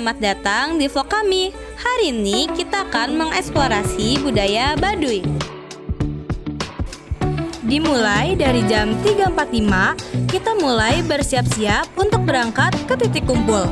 selamat datang di vlog kami. Hari ini kita akan mengeksplorasi budaya Baduy. Dimulai dari jam 3.45, kita mulai bersiap-siap untuk berangkat ke titik kumpul.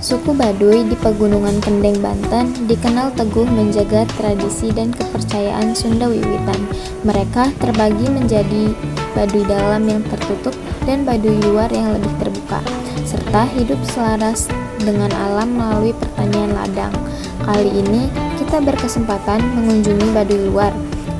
Suku Baduy di Pegunungan Kendeng, Banten dikenal teguh menjaga tradisi dan kepercayaan Sunda Wiwitan. Mereka terbagi menjadi Baduy dalam yang tertutup dan Baduy luar yang lebih terbuka, serta hidup selaras dengan alam melalui pertanian ladang. Kali ini kita berkesempatan mengunjungi Baduy luar,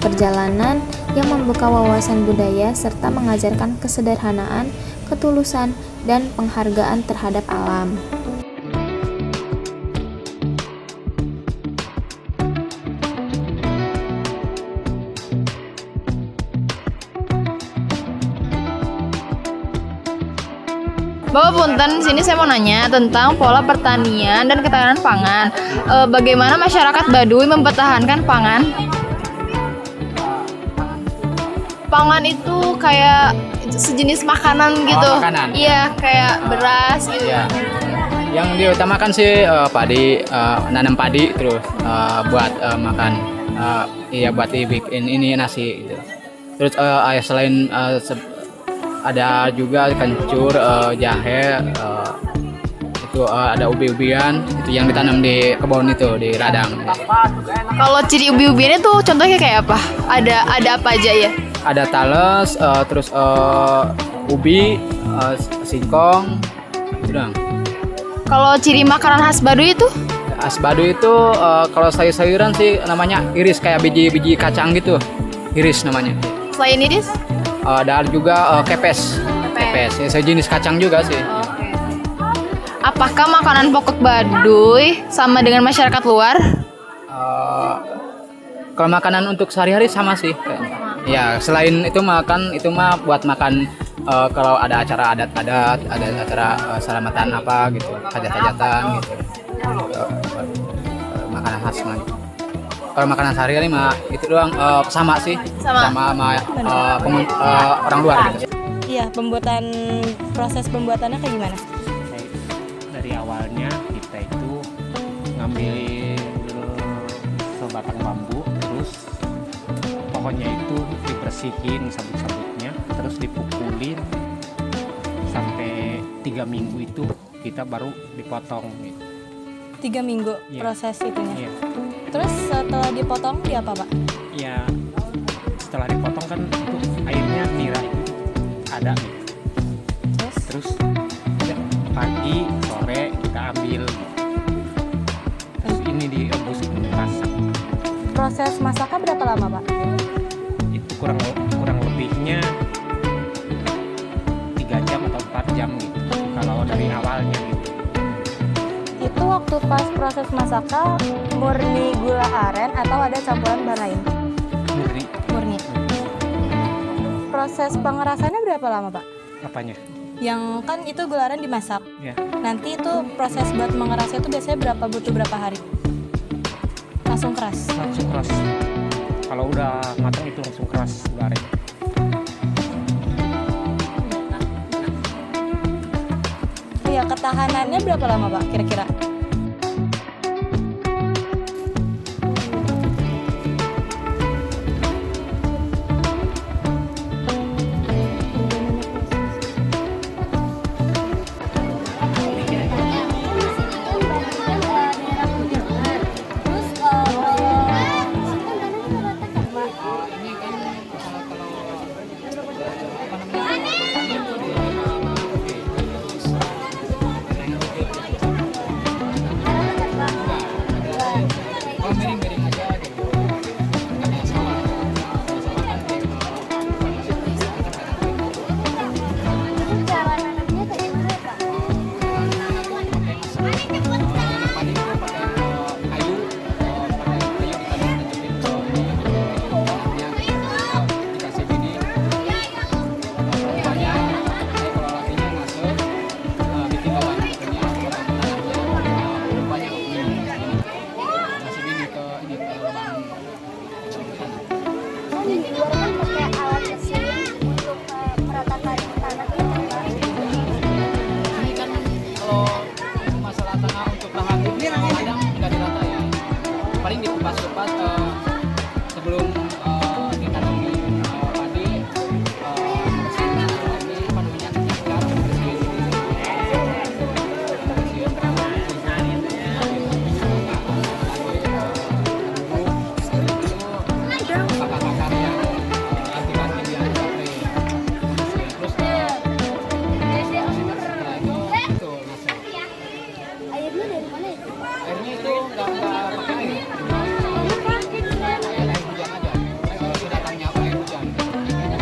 perjalanan yang membuka wawasan budaya serta mengajarkan kesederhanaan, ketulusan, dan penghargaan terhadap alam. Bapak Punten, sini saya mau nanya tentang pola pertanian dan ketahanan pangan. Bagaimana masyarakat Baduy mempertahankan pangan? Pangan itu kayak sejenis makanan gitu. Makanan. Iya, kayak beras gitu. Ya. Yang diutamakan sih padi, nanam padi terus buat makan. Iya buat dibikin ini nasi gitu. Terus selain ada juga kencur, jahe, itu ada ubi-ubian itu yang ditanam di kebun itu di ladang. Kalau ciri ubi-ubiannya tuh contohnya kayak apa? Ada apa aja ya? Ada tales, terus ubi, singkong, itu doang. Kalau ciri makanan khas Baduy itu? Khas Baduy itu kalau sayur-sayuran sih namanya iris, kayak biji-biji kacang gitu, iris namanya. Selain iris? Ada juga kepes, ya, sejenis kacang juga sih. Oke. Apakah makanan pokok Baduy sama dengan masyarakat luar? Kalau makanan untuk sehari-hari sama sih. Ya, selain itu makan itu mah buat makan kalau ada acara adat-adat, ada acara selamatan apa gitu, hajat-hajatan gitu. Makanan khas mah gitu. Kalau makanan sehari-hari mah itu doang, sama sih, Sama. sama orang luar gitu. Iya, proses pembuatannya kayak gimana? Dari awalnya kita itu ngambil sebatang bambu, terus pohonnya itu dibersihin sabut-sabutnya, terus dipukulin sampai 3 minggu itu kita baru dipotong gitu. 3 minggu Iya. proses itunya. Iya. Terus setelah dipotong di apa, Pak? Ya setelah dipotong kan itu airnya nira ada gitu. Terus ya, pagi sore kita ambil, terus ini direbus masak. Proses masaknya berapa lama, Pak? Itu kurang lebihnya 3 jam atau 4 jam gitu kalau dari awalnya gitu. Itu waktu pas proses masaknya murni gula aren atau ada campuran bahan lain? Murni Murni. Proses pengerasannya berapa lama, Pak? apanya Yang kan itu gula aren dimasak. ya, Nanti itu proses buat mengerasnya itu biasanya butuh berapa hari? Langsung keras. langsung keras. Kalau udah matang itu langsung keras goreng. Iya, ketahanannya berapa lama, Pak, kira-kira? Miring-miring aja gitu. Karena sawah. Sawah kan kayak Cara nanamnya kayak gimana, Pak? padi itu pakai kayu, ditancapin ke tanahnya, dikasih bini. Perempuannya, kalau lakinya ngasuh, bikin lubang tanahnya, perempuannya ini, kasih bini ke lubang. Kan di luar kan pakai alat mesin untuk meratakan tanahnya, Pak. Ini kan kalau masalah tanah untuk lahan kadang nggak dirata ya, paling dikupas-kupas sebelum ditanami padi, bersihin ini apa namanya, nyakar, bersihin kakak-kakak yang ganti-ganti dia spray. Terus setelah itu masuk. Airnya dari mana itu? Airnya itu nggak pakai air. Air hujan aja. Kalau datangnya apa air hujan. Dan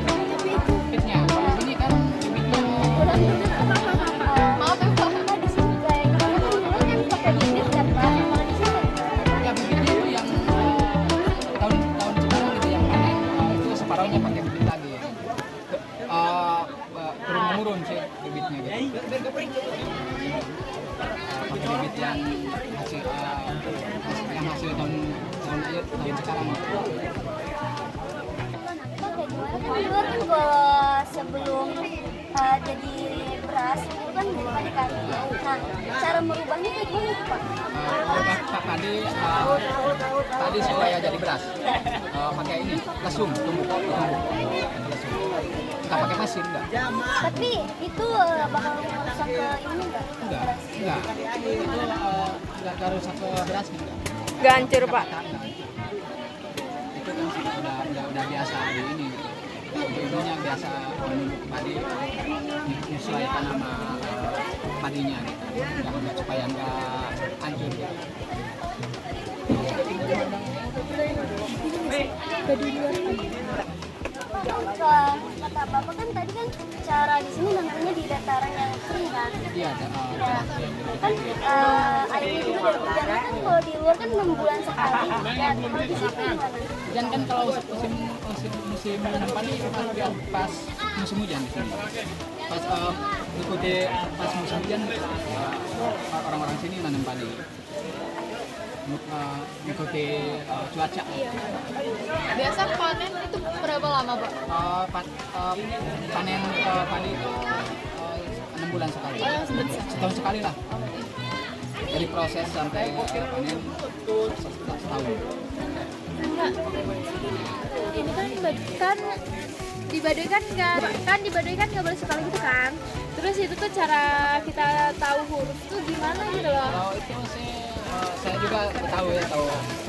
di sini bibitnya, kalau di sini kan bibitnya Maaf ya, Pak. Di sini kayak kalau di luar kan pakai bibit kan, Pak. Kalau di sini ya bibitnya itu yang tahun sekarang gitu yang panen, itu separuhnya pakai bibit lagi ya. Turun menurun sih bibitnya gitu. Pakai bibit yang hasil tahun sekarang. Pak, kayak gimana kan di luar kan kalau sebelum jadi beras itu kan mereka dikari. Nah, cara merubahnya kayak gimana tuh, Pak? Pak tadi supaya jadi beras, pakai ini lesung, tumbuk. Nggak pakai mesin, enggak. Tapi itu bakal merusak ke ini enggak? Enggak. Itu nggak rusak ke berasnya, enggak. Gak hancur, Pak. Itu kan udah biasa di ini gitu. Ibunya biasa menumbuk padi, menyesuaikan sama padinya gitu. Nggak supaya nggak hancur gitu. kata Bapak kan tadi kan cara di sini nentunya di dataran yang kering kan. Iya, Ya, kan airnya juga dari hujan kan kalau di luar kan 6 bulan sekali. Ya, kalau di situ gimana? hujan kan kalau musim nanam padi pas musim hujan di sini. Pas ikuti pas musim hujan orang-orang sini nanam padi. Ikuti cuaca. Biasa panen itu berapa lama, Pak? Panen padi itu 6 bulan sekali. Setahun sekali lah. Dari proses sampai panen setahun. Ini kan di Baduy kan nggak boleh sekali gitu kan. Terus itu tuh cara kita tahu huruf tuh gimana gitu loh. Kalau itu sih saya juga tahu ya,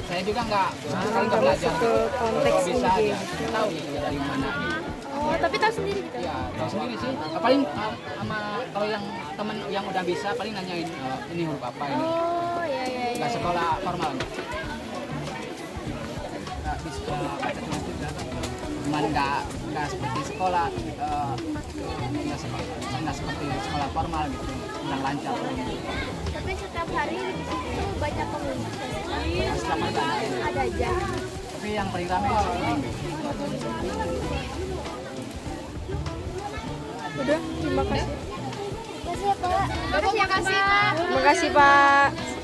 saya juga nggak sekali nggak belajar konteks bisa aja tahu gitu dari mana gitu. Oh, tapi tahu sendiri gitu. Ya tahu sendiri sih. Paling sama kalau yang teman yang udah bisa paling nanyain ini huruf apa ini. Oh, iya. Nggak sekolah formal. Nggak bisa baca tulis juga. Cuman nggak seperti sekolah, nggak seperti sekolah formal gitu, kurang lancar. Tapi setiap hari di situ banyak pengunjung. Setiap hari Ada aja. tapi yang paling ramai Minggu. Udah, terima kasih. Terima kasih ya Pak. Bapak, makasih, Pak. Terima kasih, Pak.